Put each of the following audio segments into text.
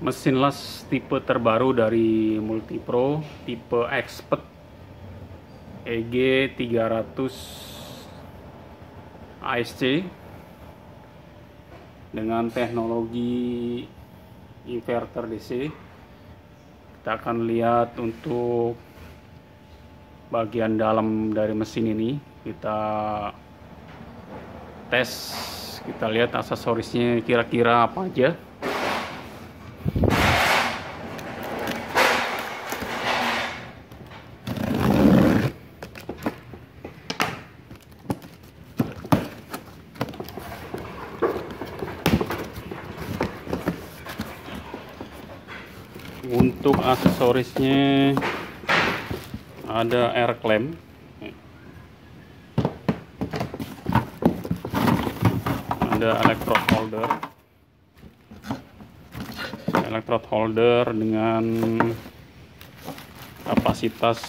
Mesin las tipe terbaru dari Multipro, tipe Expert EG 300 ASC dengan teknologi inverter DC. Kita akan lihat untuk bagian dalam dari mesin ini, kita tes, kita lihat aksesorisnya kira-kira apa aja. Untuk aksesorisnya ada air clamp, ada electrode holder dengan kapasitas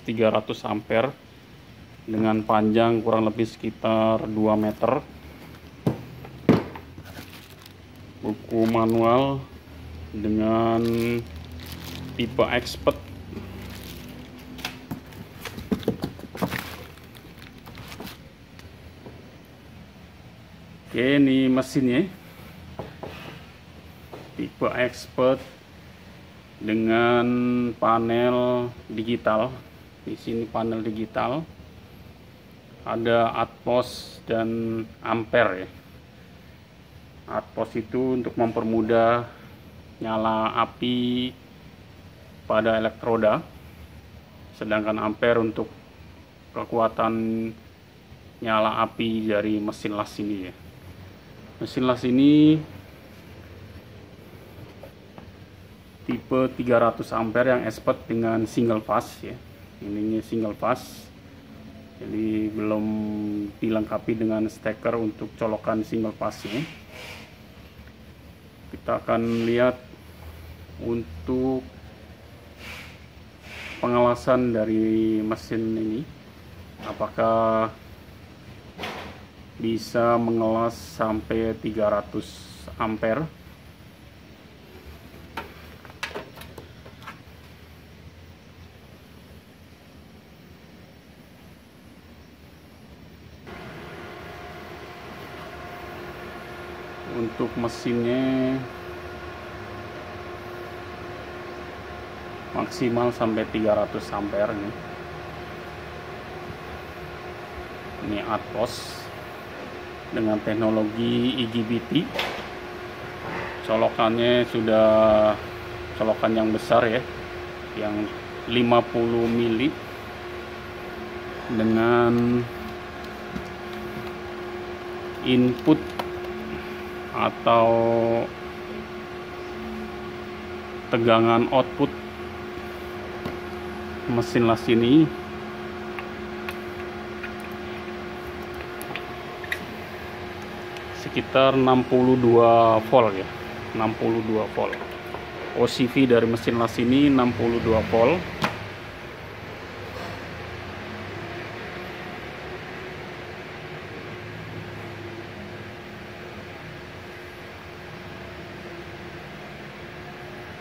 300 ampere dengan panjang kurang lebih sekitar 2 meter. Buku manual dengan tipe Expert. Oke, ini mesinnya tipe Expert dengan panel digital. Di sini panel digital, ada atmos dan ampere ya. Atmos itu untuk mempermudah nyala api pada elektroda, sedangkan ampere untuk kekuatan nyala api dari mesin las ini ya. Mesin las ini tipe 300 ampere yang Expert dengan single fast ya. Ininya single fast, jadi belum dilengkapi dengan steker untuk colokan single fast-nya. Kita akan lihat untuk pengelasan dari mesin ini, apakah bisa mengelas sampai 300 ampere. Untuk mesinnya maksimal sampai 300 ampere nih. Ini atmos dengan teknologi IGBT. Colokannya sudah colokan yang besar ya, yang 50 mili dengan input atau tegangan output mesin las ini sekitar 62 volt ya, 62 volt. OCV dari mesin las ini 62 volt.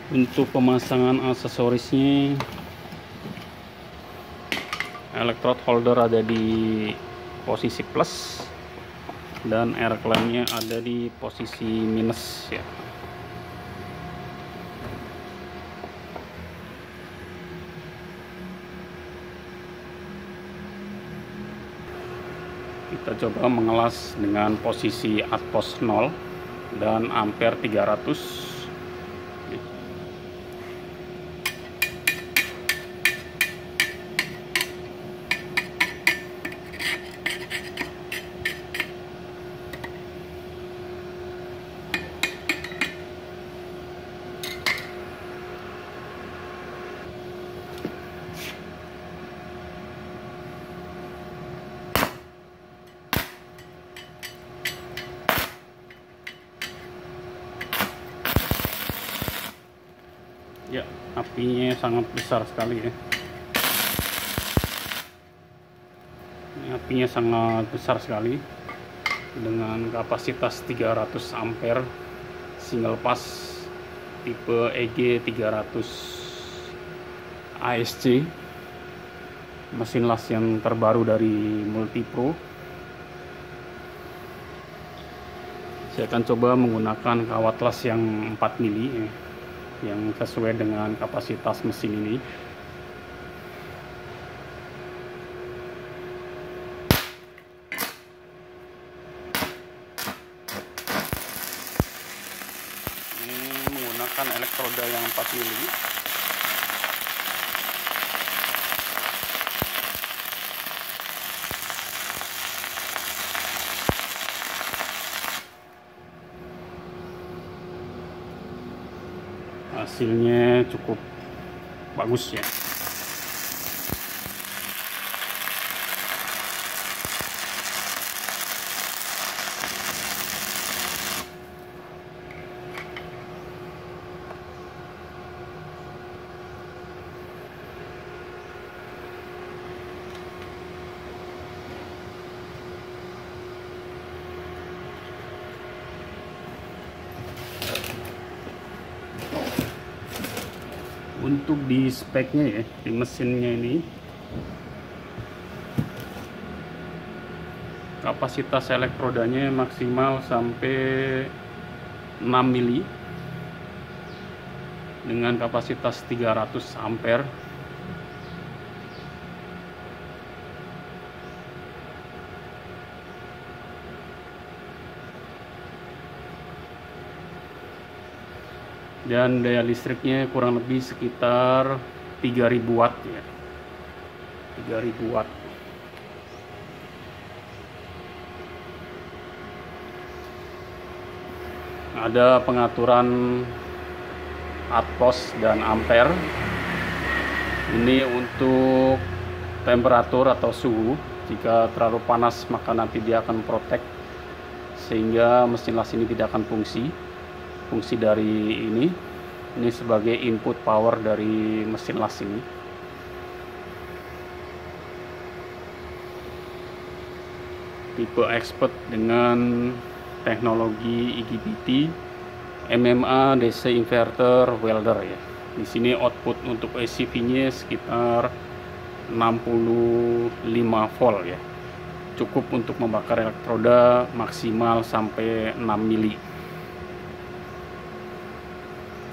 Untuk pemasangan aksesorisnya, electrode holder ada di posisi plus dan air clamp-nya ada di posisi minus ya. Kita coba mengelas dengan posisi atmos 0 dan ampere 300. Ya, apinya sangat besar sekali ya. Ini apinya sangat besar sekali. dengan kapasitas 300 ampere single pass tipe EG 300 ASC, mesin las yang terbaru dari Multipro. Saya akan coba menggunakan kawat las yang 4 mili yang sesuai dengan kapasitas mesin ini. Ini menggunakan elektroda yang 4 mili. Hasilnya cukup bagus ya. Untuk di speknya ya, di mesinnya ini kapasitas elektrodanya maksimal sampai 6 mili dengan kapasitas 300 ampere. Dan daya listriknya kurang lebih sekitar 3000 watt ya. 3000 watt. Ada pengaturan atmos dan ampere. Ini untuk temperatur atau suhu. Jika terlalu panas maka nanti dia akan protek sehingga mesin las ini tidak akan fungsi dari ini sebagai input power dari mesin las ini. Tipe expert dengan teknologi IGBT, MMA DC inverter welder ya. Di sini output untuk ACV-nya sekitar 65 volt ya. Cukup untuk membakar elektroda maksimal sampai 6 mili.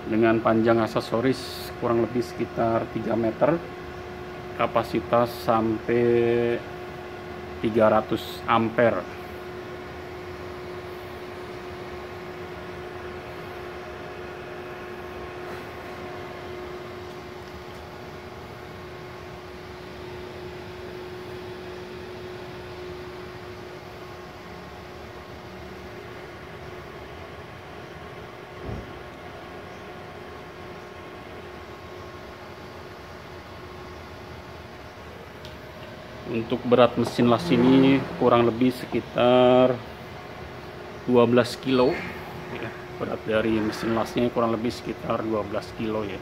Dengan panjang aksesoris kurang lebih sekitar 3 meter, kapasitas sampai 300 ampere. Untuk berat mesin las ini kurang lebih sekitar 12 kilo ya. Berat dari mesin lasnya kurang lebih sekitar 12 kilo ya.